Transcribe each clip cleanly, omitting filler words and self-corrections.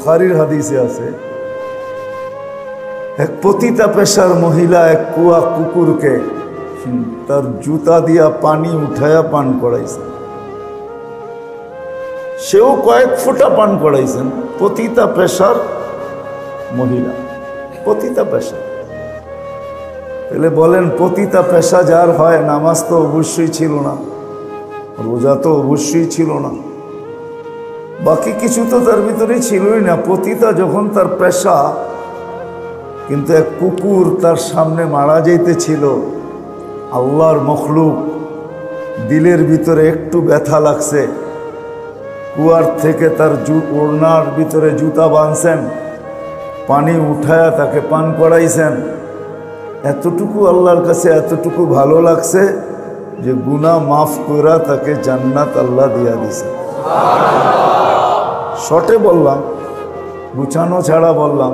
বুখারীর হাদিসে আছে, এক পতিতা পেশার মহিলা এক কুয়া কুকুরকে তার জুতা দিয়া পানি উঠায়া পান করাইছে। সেও কয়েক ফোঁটা পান করাইছেন। পতিতা পেশার মহিলা, পতিতা পেশা। তাহলে বলেন, পতিতা পেশা যার হয়, নামাজ তো অবশ্যই ছিল না, রোজা তো অবশ্যই ছিল না, বাকি কিছু তো তার ভিতরে ছিলই না। পতিতা যখন তার পেশা, কিন্তু এক কুকুর তার সামনে মারা যাইতেছিল, আল্লাহর মখলুক, দিলের ভিতরে একটু ব্যথা লাগছে, কুয়ার থেকে তার ওড়নার ভিতরে জুতা বাঁধছেন, পানি উঠায়া তাকে পান করাইছেন। এতটুকু আল্লাহর কাছে এতটুকু ভালো লাগছে যে গুনাহ মাফ কইরা তাকে জান্নাত আল্লাহ দিয়া দিছে। শর্টে বললাম, গুছানো ছাড়া বললাম।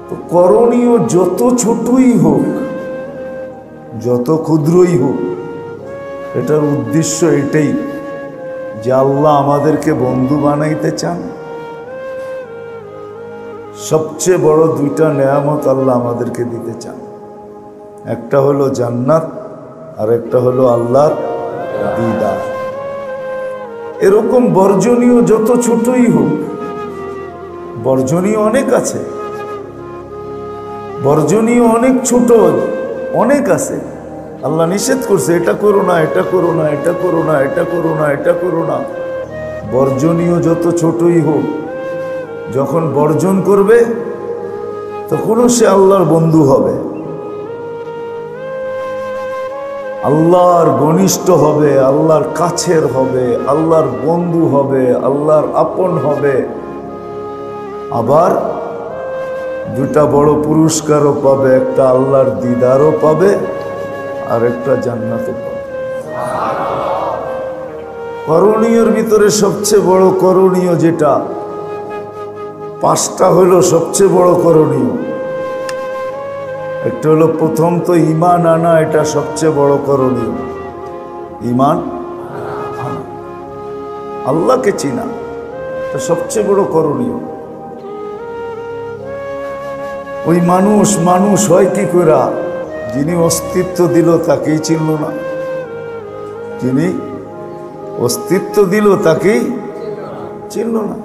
তো করণীয় যত ছোটই হোক, যত ক্ষুদ্রই হোক, এটার উদ্দেশ্য এটাই যে আল্লাহ আমাদেরকে বন্ধু বানাইতে চান। সবচেয়ে বড় দুইটা নেয়ামত আল্লাহ আমাদেরকে দিতে চান, একটা হলো জান্নাত আর একটা হলো আল্লাহর দিদার। এরকম বর্জনীয় যত ছোটই হোক, বর্জনীয় অনেক আছে, বর্জনীয় অনেক ছোট অনেক আছে। আল্লাহ নিষেধ করছে, এটা করো না, এটা করো না, এটা করো না, এটা করো না, এটা করো না। বর্জনীয় যত ছোটই হোক, যখন বর্জন করবে তখনও সে আল্লাহর বন্ধু হবে, আল্লাহর ঘনিষ্ঠ হবে, আল্লাহর কাছের হবে, আল্লাহর বন্ধু হবে, আল্লাহর আপন হবে। আবার দুটা বড় পুরস্কারও পাবে, একটা আল্লাহর দিদারও পাবে আর একটা জান্নাতও পাবে। করণীয়ের ভিতরে সবচেয়ে বড় করণীয় যেটা, পাঁচটা হলো সবচেয়ে বড় করণীয়। একটা হলো, প্রথম তো ঈমান আনা, এটা সবচেয়ে বড় করণীয়। ঈমান আনা, আল্লাহকে চিনা, এটা সবচেয়ে বড় করণীয়। ওই মানুষ হয় কি করে? যিনি অস্তিত্ব দিল তাকেই চিনল না, যিনি অস্তিত্ব দিল তাকেই চিনল না।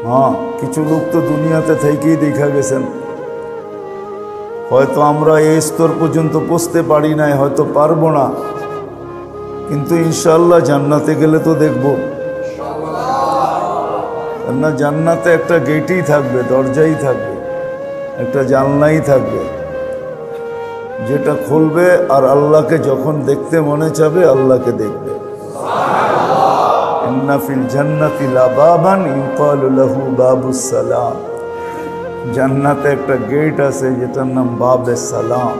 হ্যাঁ, কিছু লোক তো দুনিয়াতে থেকেই দেখা গেছেন। হয়তো আমরা এই স্তর পর্যন্ত পৌঁছতে পারি নাই, হয়তো পারবো না, কিন্তু ইনশাআল্লাহ জান্নাতে গেলে তো দেখব না। জান্নাতে একটা গেটই থাকবে, দরজাই থাকবে, একটা জানলাই থাকবে, যেটা খুলবে আর আল্লাহকে যখন দেখতে মনে চাবে আল্লাহকে দেখবে। ইন্না ফিল জান্নাতি লাবাবান ইউকালু লাহু বাবুস সালাম। জান্নাতে একটা গেট আছে যেটার নাম বাবে সালাম।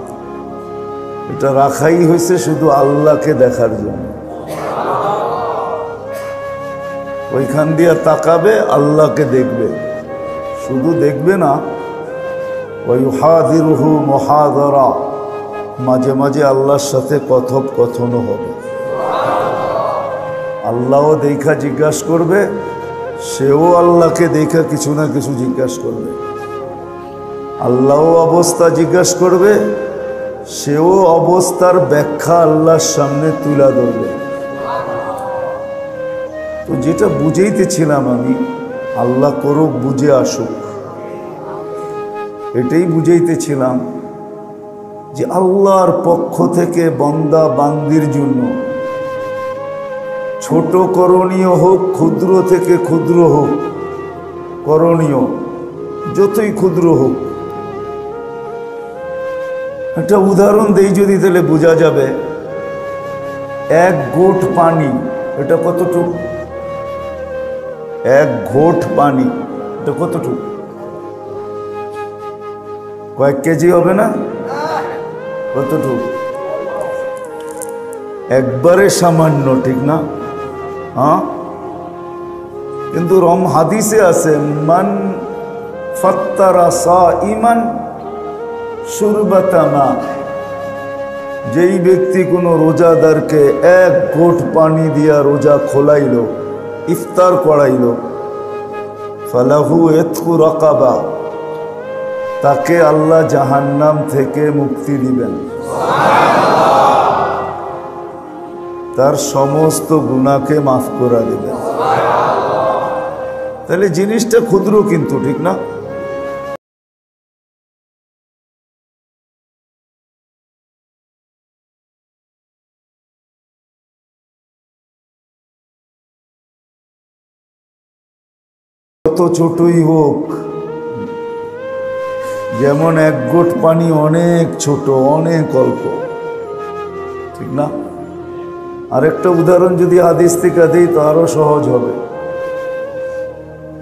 এটা রাখাই হয়েছে শুধু আল্লাহকে দেখার জন্য। ওইখান দিয়ে তাকাবে, আল্লাহকে দেখবে, শুধু দেখবে না, ওয়ায়ুহাদিরুহু মুহাদারা, মাঝে মাঝে আল্লাহর সাথে কথোপকথনও হবে। আল্লাহও দেখা জিজ্ঞাসা করবে, সেও আল্লাহকে দেখা কিছু না কিছু জিজ্ঞাসা করবে। আল্লাহও অবস্থা জিজ্ঞাসা করবে, সেও অবস্থার ব্যাখ্যা আল্লাহর সামনে তুলে ধরবে। তো যেটা বুঝাইতেছিলাম আমি, আল্লাহ করুক বুঝে আসুক, এটাই বুঝাইতেছিলাম যে আল্লাহর পক্ষ থেকে বান্দা বান্দির জন্য ছোট করণীয় হোক, ক্ষুদ্র থেকে ক্ষুদ্র হোক, করণীয় যতই ক্ষুদ্র হোক। একটা উদাহরণ দেই যদি, তাহলে বোঝা যাবে। এক ঘোট পানি, এটা কতটুকু? এক ঘোট পানি, এটা কতটুকু? কয়েক কেজি হবে না? কতটুকু? একবারে সামান্য, ঠিক না? হ্যাঁ, কিন্তু হাদিসে আছে, মান ফাত্তারা সাইমান শুরবাতা মা, যেই ব্যক্তি কোনো রোজাদারকে এক ঘোট পানি দিয়া রোজা খোলাইল, ইফতার করাইল, ফালাহু ইতকু রাকাবা, তাকে আল্লাহ জাহান্নাম থেকে মুক্তি দিবেন, তার সমস্ত গুনাহকে মাফ করে দিবেন। তাহলে জিনিসটা ক্ষুদ্র, কিন্তু ঠিক না? কত ছোটই হোক, যেমন এক ঘোট পানি অনেক ছোট, অনেক অল্প, ঠিক না? আরেকটা উদাহরণ যদি হাদিস থেকে দিই তো আরো সহজ হবে।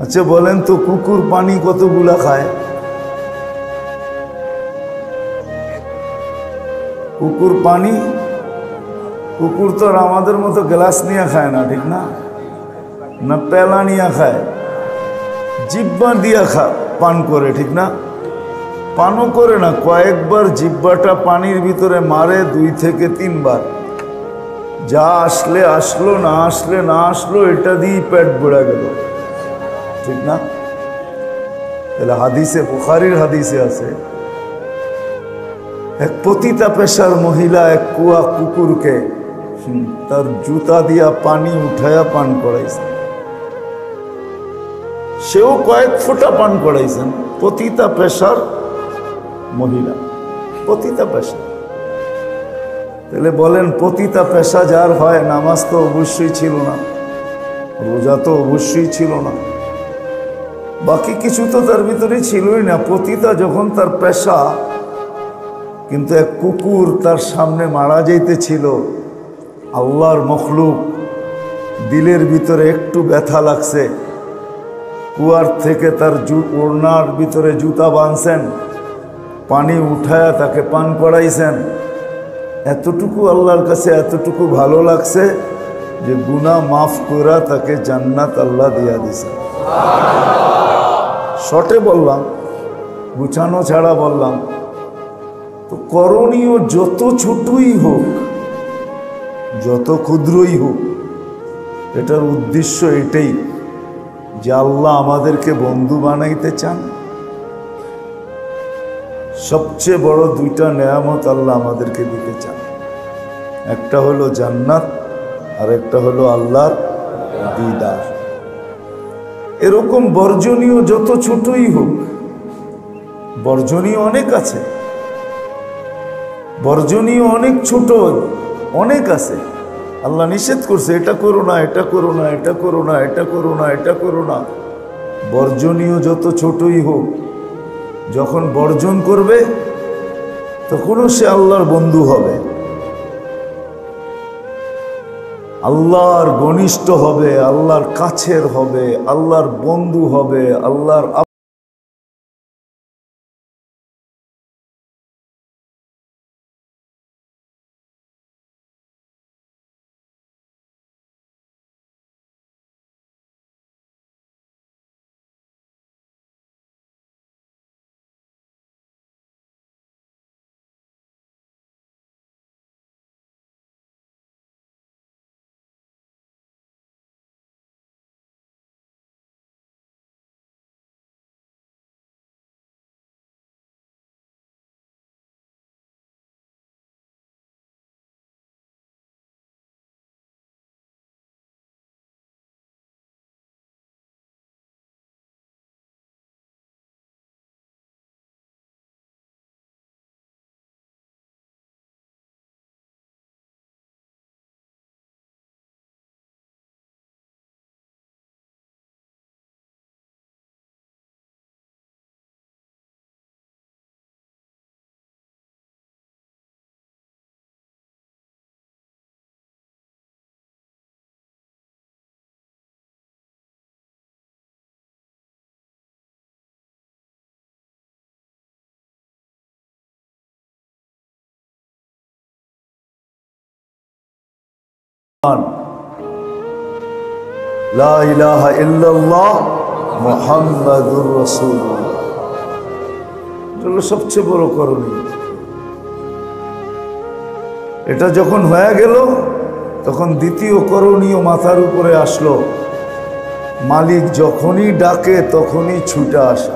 আচ্ছা বলেন তো, কুকুর পানি কতগুলা খায়? কুকুর পানি, কুকুর তো আর আমাদের মতো গ্লাস নিয়ে খায় না, ঠিক না? না পেলা নিয়ে খায়, জিব্বা দিয়া পান করে, ঠিক না? পানও করে না, কয়েকবার জিব্বাটা পানির ভিতরে মারে, 2 থেকে 3 বার। যা আসলে আসলো, না আসলে না আসলো, এটা দিয়েই পেট ভরে গেল, ঠিক না? তাহলে হাদিসে, বুখারীর হাদিসে আছে, এক পতিতা পেশার মহিলা এক কুয়া কুকুরকে তার জুতা দিয়া পানি উঠায়া পান করাইছে। সেও কয়েক ফোঁটা পান করাইছেন। পতিতা পেশার মহিলা, পতিতা পেশা। তাহলে বলেন, পতিতা পেশা যার হয়, নামাজ তো অবশ্যই ছিল না, রোজা তো অবশ্যই ছিল না, বাকি কিছু তো তার ভিতরে ছিলই না। পতিতা যখন তার পেশা, কিন্তু এক কুকুর তার সামনে মারা যাইতেছিল, আল্লাহর মখলুক, দিলের ভিতরে একটু ব্যথা লাগছে, কুয়ার থেকে তার ওড়নার ভিতরে জুতা বাঁধছেন, পানি উঠায়া তাকে পান করাইছেন। এতটুকু আল্লাহর কাছে এতটুকু ভালো লাগছে যে গুনাহ মাফ করা তাকে জান্নাত আল্লাহ দিয়া দিছে। শর্টে বললাম, গুছানো ছাড়া বললাম। তো করণীয় যত ছোটই হোক, যত ক্ষুদ্রই হোক, এটার উদ্দেশ্য এটাই যে আল্লাহ আমাদেরকে বন্ধু বানাইতে চান। সবচেয়ে বড় 2টা নেয়ামত আল্লাহ আমাদেরকে দিতে চান, একটা হলো জান্নাত আর একটা হলো আল্লাহর দিদার। এরকম বর্জনীয় যত ছোটই হোক, বর্জনীয় অনেক আছে, বর্জনীয় অনেক ছোট অনেক আছে। আল্লাহ নিষেধ করছে এটা করো না, এটা করো না, এটা করো না, এটা করো না, এটা করো না। বর্জনীয় যত ছোটই হোক, যখন বর্জন করবে তখনও সে আল্লাহর বন্ধু হবে, আল্লাহর ঘনিষ্ঠ হবে, আল্লাহর কাছের হবে, আল্লাহর বন্ধু হবে, আল্লাহর লা ইলাহা ইল্লাল্লাহ মুহাম্মাদুর রাসূলুল্লাহ, এটা হলো সবচেয়ে বড় করণীয়। এটা যখন হয়ে গেল তখন দ্বিতীয় করণীয় মাথার উপরে আসলো, মালিক যখনই ডাকে তখনই ছুটে আসা।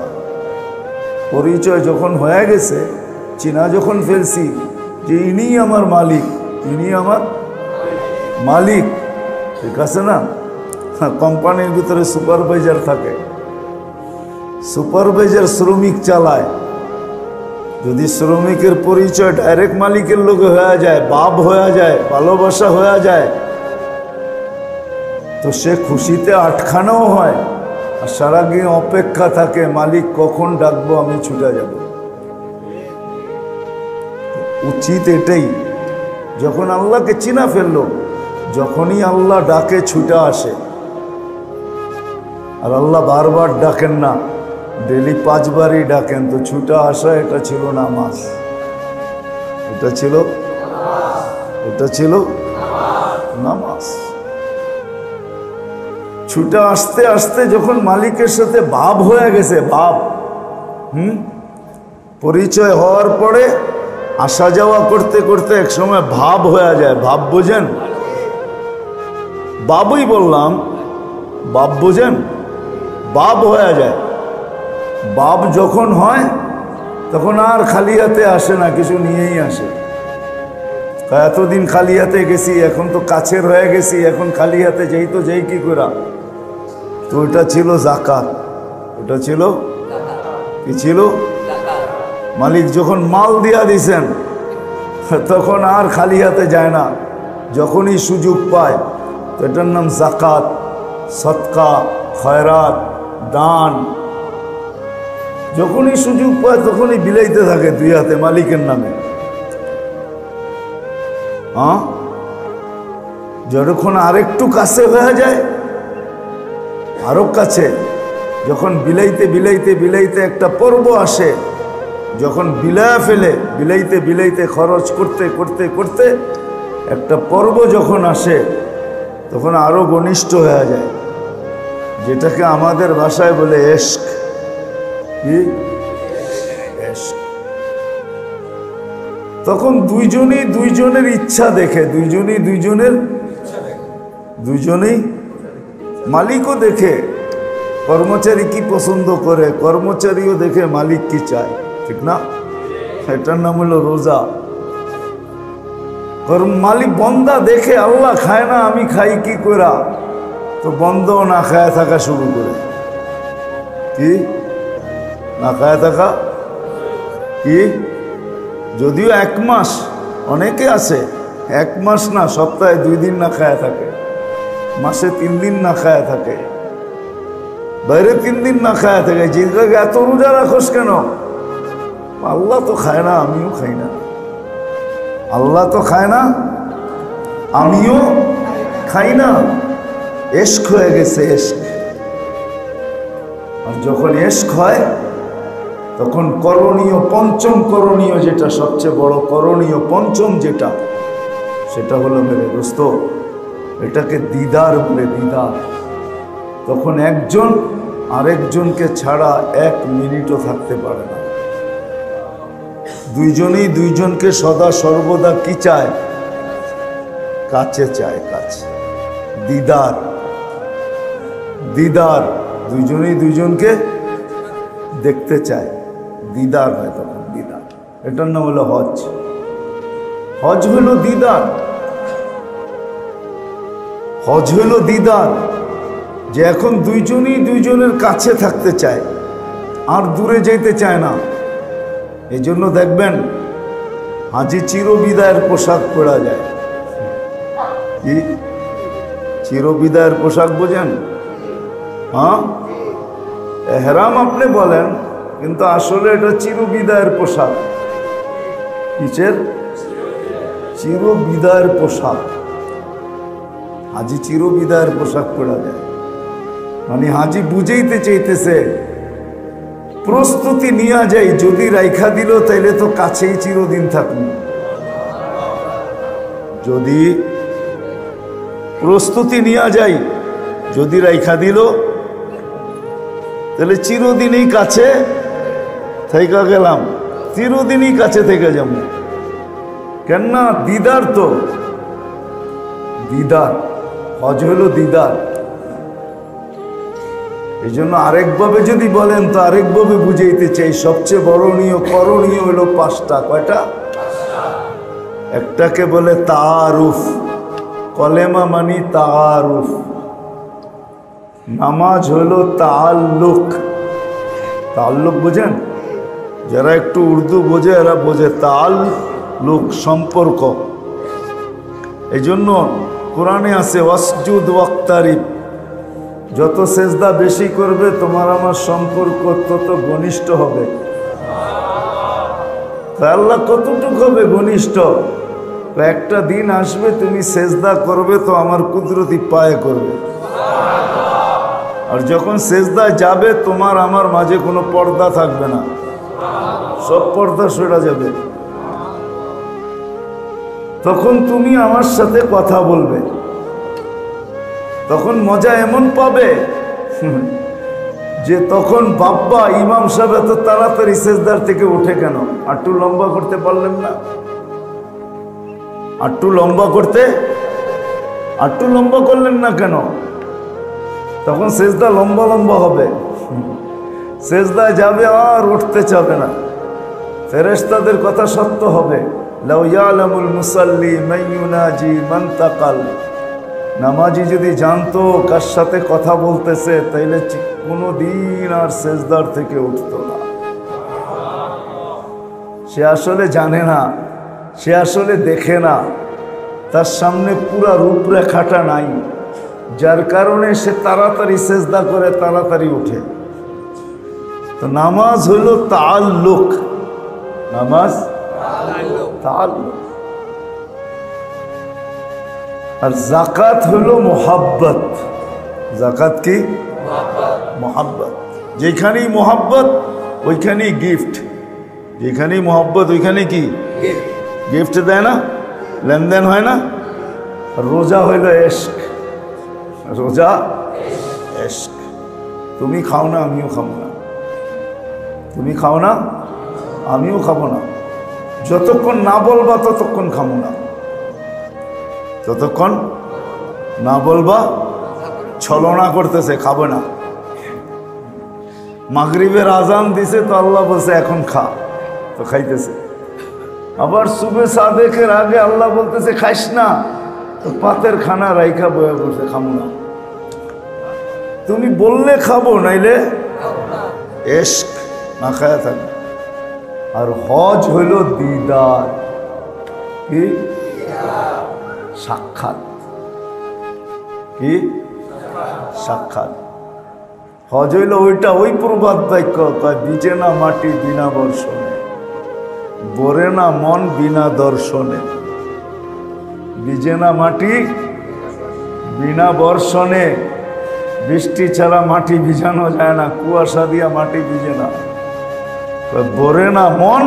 পরিচয় যখন হয়ে গেছে, চিনা যখন ফেলছি যে ইনি আমার মালিক, ইনি আমার মালিক, ঠিক আছে না? কোম্পানির ভিতরে সুপারভাইজার থাকে, সুপারভাইজার শ্রমিক চালায়। যদি শ্রমিকের পরিচয় ডাইরেক্ট মালিকের লোকে হয়ে যায়, বাপ হয়ে যায়, ভালোবাসা হয়ে যায়, তো সে খুশিতে আটখানাও হয়, আর সারাদিন অপেক্ষা থাকে মালিক কখন ডাকবো আমি ছুটে যাব। উচিত এটাই, যখন আল্লাহকে চিনা ফেললো, যখনই আল্লাহ ডাকে ছুটে আসে। আর আল্লাহ বারবার ডাকেন না, ডেলি 5 বারই ডাকেন, তো ছুটে আসা এটা ছিল নামাজ, এটা ছিল নামাজ। ছুটে আসতে আসতে যখন মালিকের সাথে ভাব হয়ে গেছে, ভাব পরিচয় হওয়ার পরে আসা যাওয়া করতে করতে এক সময় ভাব হয়ে যায়। ভাব বোঝেন? বাবুই বললাম, বাপ বোঝেন? বাপ হয়ে যায়। বাপ যখন হয় তখন আর খালি হাতে আসে না, কিছু নিয়েই আসে। এতদিন খালি হাতে গেছি, এখন তো কাছের হয়ে গেছি, এখন খালি হাতে যেই তো যেই কি করা। তো ওটা ছিল যাকাত, ওটা ছিল কি ছিল? মালিক যখন মাল দিয়া দিছেন তখন আর খালি হাতে যায় না, যখনই সুযোগ পায়। তো এটার নাম যাকাত, সদকা, খয়রাত, দান। যখনই সুযোগ পায় তখনই বিলাইতে থাকে 2 হাতে মালিকের নামে। হ্যাঁ, যখন আরেকটু কাছে হয়ে যায়, আরো কাছে, যখন বিলাইতে বিলাইতে বিলাইতে একটা পর্ব আসে, যখন বিলায় ফেলে, বিলাইতে বিলাইতে খরচ করতে করতে করতে একটা পর্ব যখন আসে, তখন আরো ঘনিষ্ঠ হয়ে যায়, যেটাকে আমাদের ভাষায় বলে এশক। কি এশক? তখন দুইজনই দুইজনের ইচ্ছা দেখে, দুইজনেই মালিকও দেখে কর্মচারী কি পছন্দ করে, কর্মচারীও দেখে মালিক কি চায়, ঠিক না? এটার নাম হলো রোজা। মালিক বন্দা দেখে আল্লাহ খায় না, আমি খাই কি করা, তো বন্দাও না খায় থাকা শুরু করে। কি না খায় থাকা কি? যদিও 1 মাস, অনেকে আছে 1 মাস না, সপ্তাহে 2 দিন না খায় থাকে, মাসে 3 দিন না খায় থাকে, বাইরে 3 দিন না খায় থাকে। জিজ্ঞাসা এত রোজা রাখোস কেন? আল্লাহ তো খায় না, আমিও খাই না। আল্লাহ তো খায় না, আমিও খাই না। এশক হয়ে গেছে, এশক। আর যখন এশক হয় তখন করণীয়, পঞ্চম করণীয় যেটা, সবচেয়ে বড় করণীয় পঞ্চম যেটা, সেটা হলো মেরে দোস্ত, এটাকে দিদার বলে, দিদার। তখন একজন আরেকজনকে ছাড়া 1 মিনিটও থাকতে পারে না। দুইজনেই দুইজনকে সদা সর্বদা কি চায়? কাছে চায়, কাছে। দিদার, দিদার, দুইজনেই দুইজনকে দেখতে চায়, দিদার হয় তখন, দিদার। এটার নাম হলো হজ। হজ হলো দিদার, হজ হলো দিদার, যে এখন দুইজনই দুইজনের কাছে থাকতে চায়, আর দূরে যেতে চায় না। এই জন্য দেখবেন হাজি চিরবিদায়ের পোশাক পরা যায়। কি চিরবিদায়ের পোশাক বোঝেন? হ্যাঁ, এহরাম আপনি বলেন, কিন্তু আসলে এটা চিরবিদায়ের পোশাক। কিসের? চিরবিদায়ের পোশাক। হাজি চিরবিদায়ের পোশাক পরা যায়, মানে হাজি বুঝাইতে চাইতেছে প্রস্তুতি নিয়ে যাই, যদি রাইখা দিল তাইলে তো কাছেই চিরদিন থাকুন। যদি প্রস্তুতি নিয়ে যাই, যদি রাইখা দিল তাহলে চিরদিনই কাছে থেকে গেলাম, চিরদিনই কাছে থেকে যাব। কেননা দিদার তো, দিদার, হজ হলো দিদার। এই জন্য আরেকভাবে যদি বলেন তো আরেকভাবে বুঝাইতে চাই, সবচেয়ে বড়নীয় করণীয় হলো 5টা। কয়টা? একটাকে বলে তাআরুফ, কলেমা মানি তাআরুফ। নামাজ হলো তাআল্লুক। তাআল্লুক বোঝেন? যারা একটু উর্দু বোঝে এরা বোঝে তাআল্লুক, সম্পর্ক। এই জন্য কোরআনে আছে ওয়াসজুদ ওয়াক্তারিব, যত সেজদা বেশি করবে তোমার আমার সম্পর্ক তত ঘনিষ্ঠ হবে। আল্লাহ কতটুকু হবে ঘনিষ্ঠ? একটা দিন আসবে তুমি সেজদা করবে তো আমার কুদরতি পায়ে করবে, আর যখন সেজদা যাবে তোমার আমার মাঝে কোনো পর্দা থাকবে না, সব পর্দা সরে যাবে। তখন তুমি আমার সাথে কথা বলবে, তখন মজা এমন পাবে যে তখন বাব্বা ইমাম সাহেব এত তাড়াতাড়ি সেজদার থেকে উঠে কেন? আটটু লম্বা করতে পারলেন না? আটটু লম্বা করতে, আটটু লম্বা করলেন না কেন? তখন সেজদা লম্বা লম্বা হবে, সেজদায় যাবে আর উঠতে চাবে না। ফেরেশতাদের কথা সত্য হবে, লাউ ইয়ালামুল মুসাল্লি মান ইউনাজি মান তাকাল। নামাজি যদি জানতো কার সাথে কথা বলতেছে তাইলে কোনো দিন আর সেজদার থেকে উঠতো না। সে আসলে জানে না, সে আসলে দেখে না, তার সামনে পুরা রূপরেখাটা নাই, যার কারণে সে তাড়াতাড়ি সেজদা করে তাড়াতাড়ি উঠে। তো নামাজ হলো তাআল্লুক, নামাজ তাআল্লুক। আর যাকাত হলো মোহাব্বত। যাকাত কি? মোহাব্বত। যেখানেই মোহাব্বত ওইখানেই গিফট, যেখানেই মোহাব্বত ওইখানে কি গিফট দেয় না, লেনদেন হয় না। রোজা হইল এশক, রোজা এশক। তুমি খাও না আমিও খাবো না, তুমি খাও না আমিও খাবো না। যতক্ষণ না বলবা ততক্ষণ খাবো না, যতক্ষণ না বলবা। ছলনা করতেছে, খাবো না। মাগরিবের আজান দিছে তো আল্লাহ বলছে এখন খা, তো খাইতেছে। আবার সুবে সাদেকের আগে আল্লাহ বলতেছে খাইস না, তো পাতের খানা রাইখা বয়া করছে, খাবো না। তুমি বললে খাবো, নাইলে এশক, না খায়া থাকবে। আর হজ হইল দিদার, কি সাক্ষাৎ, কি সাক্ষাৎ। হজ হইল ওইটা, ওই প্রবাদ বাক্য কয় বিজে না মাটি বিনা বর্ষণে, বরে না মন বিনা দর্শনে। বিজে না মাটি বিনা বর্ষণে, বৃষ্টি ছাড়া মাটি ভিজানো যায় না, কুয়াশা দিয়া মাটি ভিজে না। বরে না মন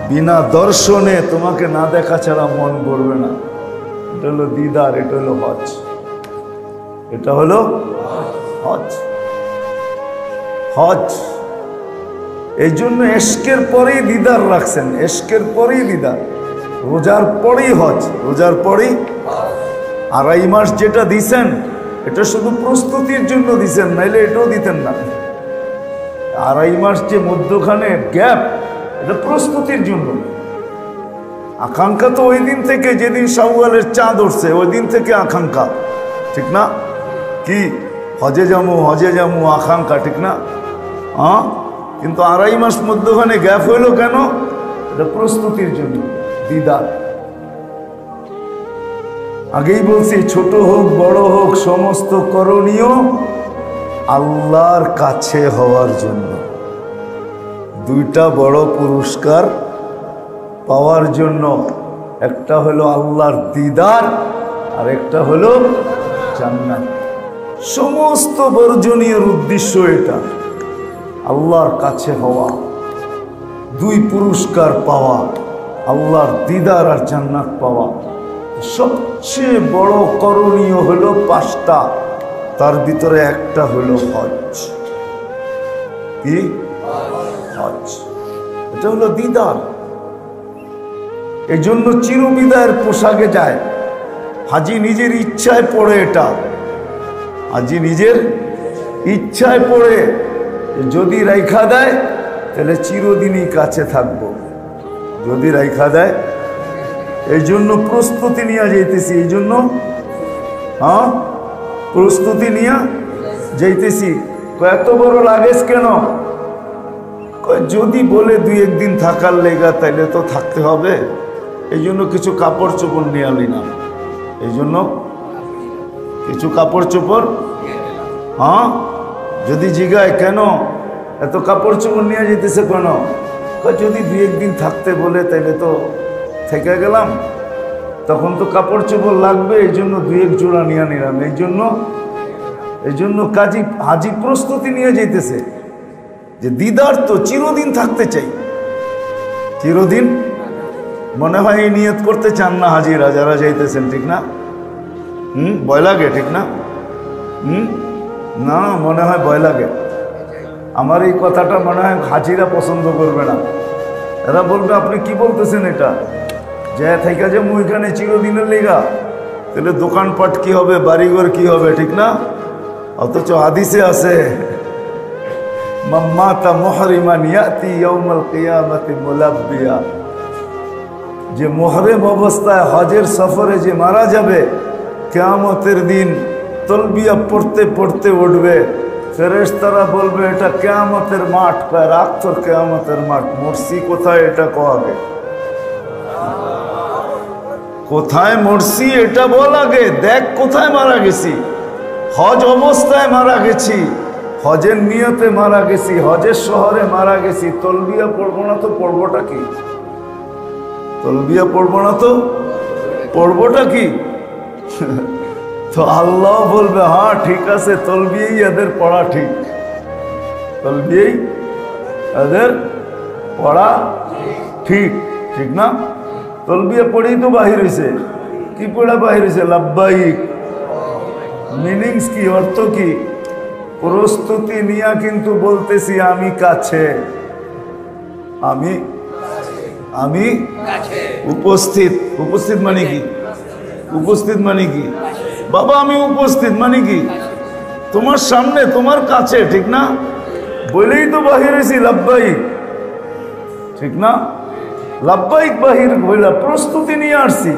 বিনা দর্শনে, তোমাকে না দেখা ছাড়া মন ভরবে না। এটা হলো দিদার, এটা হলো হজ, এটা হলো হজ। হজ এই জন্য এশকের পরেই দিদার রাখছেন, এশকের পরেই দিদার। রোজার পরেই হজ, রোজার পরেই। 2.5 মাস যেটা দিছেন এটা শুধু প্রস্তুতির জন্য দিছেন, নাইলে এটাও দিতেন না। 2.5 মাস যে মধ্যখানে গ্যাপ, এটা প্রস্তুতির জন্য। আকাঙ্ক্ষা তো ওই দিন থেকে, যেদিন শাওয়ালের চাঁদ উঠছে ওই দিন থেকে আকাঙ্ক্ষা, ঠিক না? কি হজে যামু, হজে যামু, আকাঙ্ক্ষা, ঠিক না? হ্যাঁ, কিন্তু 2.5 মাস মধ্যখানে গ্যাপ হইল কেন? এটা প্রস্তুতির জন্য, দিদার। আগেই বলছি, ছোট হোক বড় হোক সমস্ত করণীয় আল্লাহর কাছে হওয়ার জন্য। 2টা বড় পুরস্কার পাওয়ার জন্য, একটা হলো আল্লাহর দিদার আর একটা হলো জান্নাত। সমস্ত বর্জনীয় উদ্দেশ্য এটা, আল্লাহর কাছে হওয়া, 2 পুরস্কার পাওয়া, আল্লাহর দিদার আর জান্নাত পাওয়া। সবচেয়ে বড় করণীয় হলো 5টা, তার ভিতরে একটা হলো হজ। কি হজ? এটা হলো দিদার। এই জন্য চিরবিদায়ের পোশাকে যায়। হাজি নিজের ইচ্ছায় পড়ে, এটা হাজি নিজের ইচ্ছায় পড়ে। যদি রাইখা দেয় তাহলে চিরদিনই কাছে থাকবো, যদি রাইখা দেয়। এই জন্য প্রস্তুতি নিয়ে যাইতেছি, এই জন্য হ্যাঁ প্রস্তুতি নিয়ে যাইতেছি। এত বড় লাগেজ কেন? যদি বলে 2-1 দিন থাকার লেগা, তাইলে তো থাকতে হবে। এই জন্য কিছু কাপড় চোপড় নিয়ে নিলাম, এই জন্য কিছু কাপড় চোপড়। হ্যাঁ, যদি জিগায় কেন এত কাপড় চোপড় নিয়ে যেতেছে কেন? যদি 2-1 দিন থাকতে বলে, তাইলে তো থেকে গেলাম, তখন তো কাপড় চোপড় লাগবে, এই জন্য 2-1 জোড়া নিয়ে নিলাম। এই জন্য কাজী হাজি প্রস্তুতি নিয়ে যেতেছে যে দিদার তো চিরদিন থাকতে চাই, চিরদিন। মনে হয় এই নিয়ত করতে চান না হাজিরা যারা যাইতেছেন, ঠিক না? ভয় লাগে, ঠিক না? না, মনে হয় ভয় লাগে। আমার এই কথাটা মনে হয় হাজিরা পছন্দ করবে না। এরা বলবে আপনি কি বলতেছেন এটা, যে থেকে যে ওইখানে চিরদিনের লেগা, তাহলে দোকানপাট কি হবে, বাড়িঘর কি হবে, ঠিক না? অথচ হাদিসে আছে মাম্মাতা মুহরিমান ইয়াতি ইয়াউমাল কিয়ামাতি মুলাব্বিয়া, যে মুহরিম অবস্থায় হজের সফরে যে মারা যাবে, কিয়ামতের দিন তলবিয়া পড়তে পড়তে উঠবে। ফেরেশতারা বলবে এটা কিয়ামতের মাঠ। রাখ তোর কিয়ামতের মাঠ, মরছি কোথায় এটা কবে, কোথায় মরছি এটা বল আগে, দেখ কোথায় মারা গেছি। হজ অবস্থায় মারা গেছি, হজের নিয়তে মারা গেছি, হজের শহরে মারা গেছি। তলবিয়া পড়বো না তো পড়বোটা কি? তলবিয়া পড়বো না তো পড়বোটা কি? তো আল্লাহ বলবে হ্যাঁ ঠিক আছে, তলবিয়াই এদের পড়া ঠিক, তলবিয়াই এদের পড়া ঠিক, ঠিক না? তলবিয়া পড়েই তো বাহির হয়েছে। কি পড়া বাহির হয়েছে? লাব্বাইক। মিনিংস কি, অর্থ কি? প্রস্তুতি নিয়া কিন্তু বলতেছি আমি কাছে, আমি উপস্থিত। উপস্থিত মানে কি? উপস্থিত মানে কি? বাবা আমি উপস্থিত মানে কি? তোমার সামনে, তোমার কাছে, ঠিক না? বলেই তো বাহির হয়েছি লাব্বাইক, ঠিক না? লাব্বাইক বাহির বইলা প্রস্তুতি নিয়ে আসছি।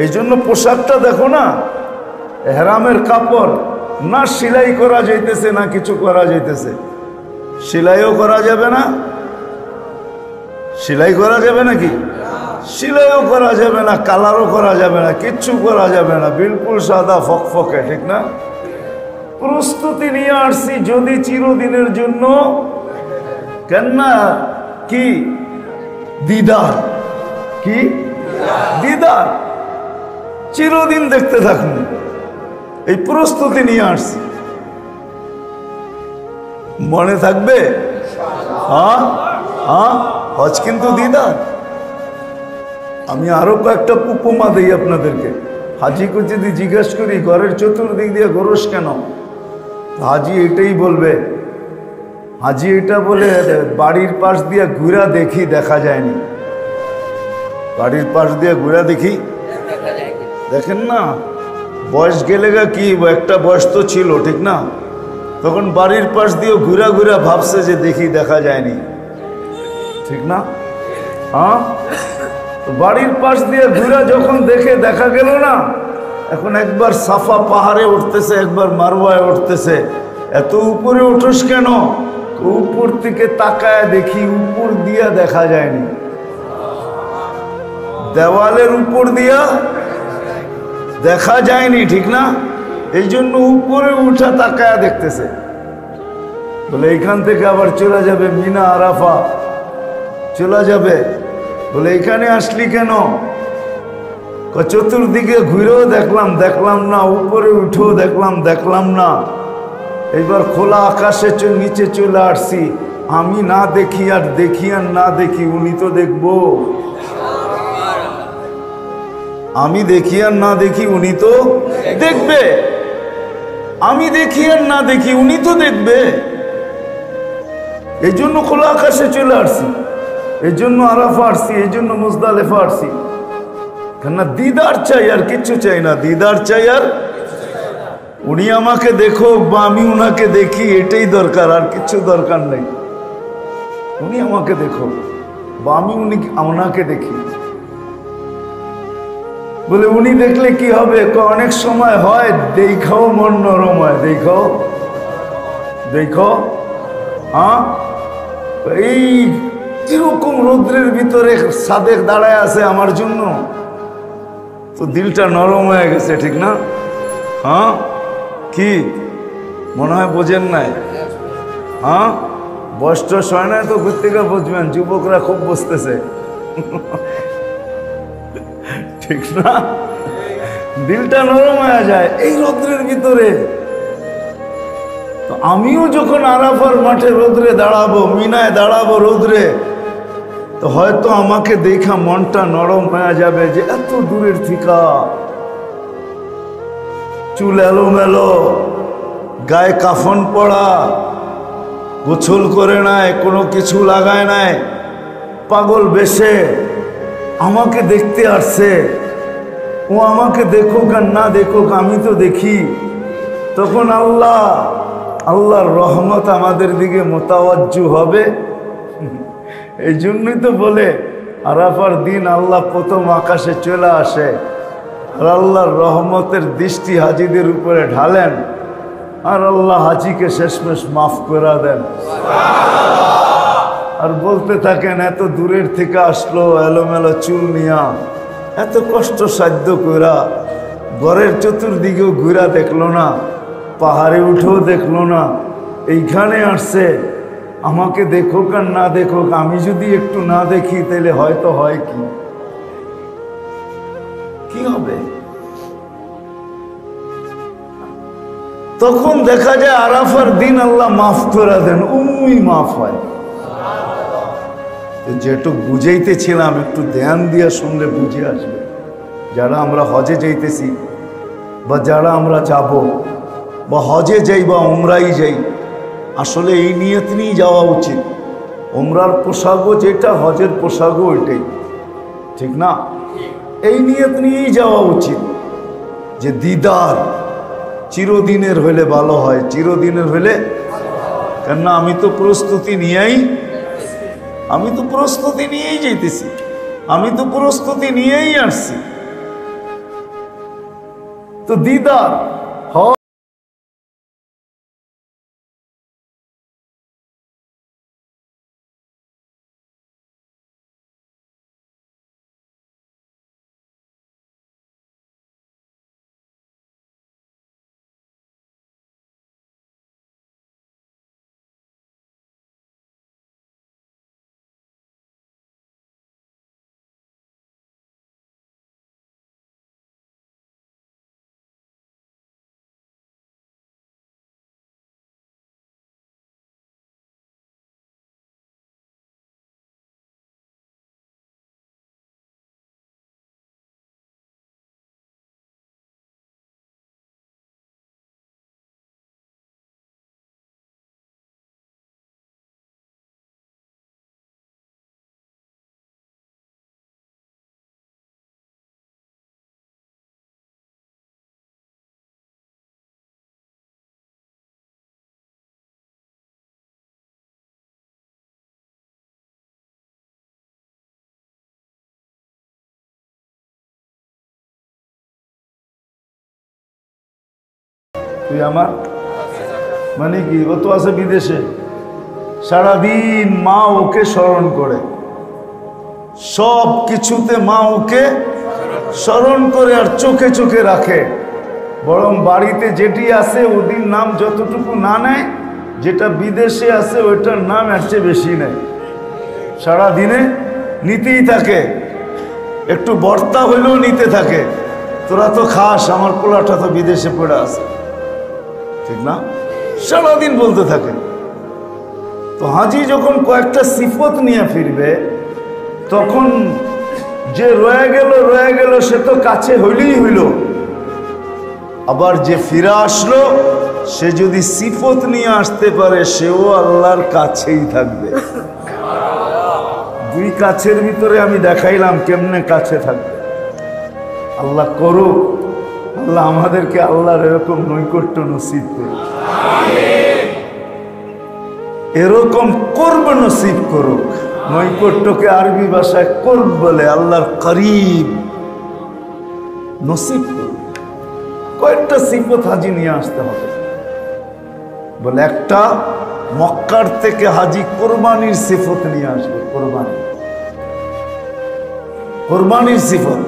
এই জন্য পোশাকটা দেখো না, এহরামের কাপড় না সেলাই করা যাইতেছে না কিছু করা যাইতেছে। সেলাইও করা যাবে না, সেলাই করা যাবে নাকি? সেলাইও করা যাবে না, কালারও করা যাবে না, কিচ্ছু করা যাবে না, বিলকুল সাদা ফকফকে, ঠিক না? প্রস্তুতি নিয়ে আসছি যদি চিরদিনের জন্য, কেন না, কি দিদার, কি দিদার, চিরদিন দেখতে থাকুন, এই প্রস্তুতি নিয়ে আসছি। মনে থাকবে? হ্যাঁ হ্যাঁ, হজ কিন্তু দিদার। আমি আরো কয়েকটা উপমা দিই আপনাদেরকে। হাজিকে যদি জিজ্ঞেস করি ঘরের চতুর্দিক দিয়ে গোরস কেন, হাজি এটাই বলবে, হাজি এটা বলে বাড়ির পাশ দিয়ে ঘুরা দেখি, দেখা যায়নি। বাড়ির পাশ দিয়ে ঘুরা দেখি, দেখেন না, বয়স গেলে গা কি, একটা বয়স তো ছিল, ঠিক না? তখন বাড়ির পাশ দিয়ে ঘুরা ঘুরা ভাবছে যে দেখি, দেখা যায়নি, ঠিক না? হ্যাঁ, বাড়ির পাশ দিয়ে ঘুরা যখন দেখে দেখা গেল না, এখন একবার সাফা পাহাড়ে উঠতেছে, একবার মারওয়ায় উঠতেছে। এত উপরে উঠোস কেন? উপর থেকে তাকায় দেখি, উপর দিয়া দেখা যায়নি, দেওয়ালের উপর দিয়া দেখা যায়নি, ঠিক না? এই জন্য উপরে উঠা তাকায় দেখতেছে। বলে এখান থেকে আবার চলে যাবে মিনা আরাফা, চলে যাবে। বলে এখানে আসলি কেন? চতুর্দিকে ঘুরেও দেখলাম, দেখলাম না, উপরে উঠেও দেখলাম, দেখলাম না। এইবার খোলা আকাশে নিচে চলে আসছি, আমি না দেখি আর দেখি আর না দেখি, উনি তো দেখবো। আমি দেখি আর না দেখি, উনি তো দেখবে। আমি দেখি আর না দেখি, উনি তো দেখবে। এই জন্য খোলা আকাশে চলে আসছি, এই জন্য আরাফা আসছি, এই জন্য মুজদালিফা আসছি। কেননা দিদার চাই, আর কিচ্ছু চাই না, দিদার চাই। আর উনি আমাকে দেখো বা আমি উনাকে দেখি, এটাই দরকার, আর কিচ্ছু দরকার নেই। উনি আমাকে দেখো বা আমি ওনাকে দেখি। বলে উনি দেখলে কি হবে? অনেক সময় হয় দেখাও মন নরম হয়, দেখো দেখো। হ্যাঁ, এই এরকম রৌদ্রের ভিতরে সাদেক দাঁড়ায় আছে আমার জন্য, তো দিলটা নরম হয়ে গেছে, ঠিক না? হ্যাঁ, কি মনে হয় বোঝেন নাই? হ্যাঁ, বয়স টস হয় না তো, ঘুরতে গিয়ে বুঝবেন, যুবকরা খুব বসতেছে, ঠিক না? দিলটা নরম হয়ে যায় এই রৌদ্রের ভিতরে। তো আমিও যখন আরাফার মাঠে রৌদ্রে দাঁড়াবো, মিনায় দাঁড়াবো রৌদ্রে, তো হয়তো আমাকে দেখা মনটা নরম হয়ে যাবে যে এত দূরের থিকা, চুল এলোমেলো, গায়ে কাফন পড়া, গোছল করে নাই, কোনো কিছু লাগায় নাই, পাগল বেশে আমাকে দেখতে আসছে। ও আমাকে দেখুক আর না দেখুক, আমি তো দেখি। তখন আল্লাহর রহমত আমাদের দিকে মোতাওয়াজ্জু হবে। এই জন্যই তো বলে আরাফার দিন আল্লাহ প্রথম আকাশে চলে আসে, আর আল্লাহর রহমতের দৃষ্টি হাজিদের উপরে ঢালেন, আর আল্লাহ হাজিকে শেষমেশ মাফ করে দেন। আর বলতে থাকেন, এত দূরের থেকে আসলো এলোমেলো চুল নিয়া, এত কষ্ট সাধ্য কইরা, ঘরের চতুর্দিকেও ঘুরা দেখলো না, পাহাড়ে উঠেও দেখলো না, এইখানে আসছে। আমাকে দেখুক আর না দেখুক, আমি যদি একটু না দেখি তাহলে হয়তো হয় কি হবে? তখন দেখা যায় আরাফার দিন আল্লাহ মাফ করে দেন, মাফ হয়। যেটুক বুঝাইতেছিলাম একটু ধ্যান দিয়ে শুনলে বুঝে আসবে। যারা আমরা হজে যাইতেছি বা যারা আমরা যাব বা হজে যাই বা উমরাই যাই, আসলে এই নিয়ত নিয়েই যাওয়া উচিত। উমরার পোশাকও যেটা, হজের পোশাকও ওইটাই, ঠিক না? এই নিয়ত নিয়েই যাওয়া উচিত যে দিদার চিরদিনের হইলে ভালো হয়, চিরদিনের হইলে। কেননা আমি তো প্রস্তুতি নিয়েই যাইতেছি, আমি তো প্রস্তুতি নিয়েই আসছি। তো দিদার তুই আমার মানে কি, ও তো আছে বিদেশে, সারাদিন মা ওকে স্মরণ করে, সব কিছুতে মা ওকে স্মরণ করে আর চোখে চোখে রাখে। বরং বাড়িতে যেটি আছে ওদিন নাম যতটুকু না নেয়, যেটা বিদেশে আছে ওইটার নাম এর চেয়ে বেশি নেয়। সারাদিনে নিতেই থাকে, একটু বর্তা হইলেও নিতে থাকে। তোরা তো খাস, আমার পোলাটা তো বিদেশে পড়ে আছে, ঠিক না? সারাদিন বলতে থাকে। তো হাজি যখন কয়েকটা সিফত নিয়ে ফিরবে, তখন যে রয়ে গেল সে তো কাছে হইলেই হইল, আবার যে ফিরে আসলো সে যদি সিফত নিয়ে আসতে পারে সেও আল্লাহর কাছেই থাকবে। দুই কাছের ভিতরে আমি দেখাইলাম কেমনে কাছে থাকবে। আল্লাহ করুক, আল্লাহ আমাদেরকে আল্লাহর এরকম নৈকট্য নসিব করুক, এরকম করব নসিব করুক। নৈকট্যকে আরবি ভাষায় করব বলে, আল্লাহর করিব নসিব করুক। কয়েকটা সিফত হাজি নিয়ে আসতে হবে বলে, একটা মক্কার থেকে হাজি কোরবানির সিফত নিয়ে আসবে। কোরবানির সিফত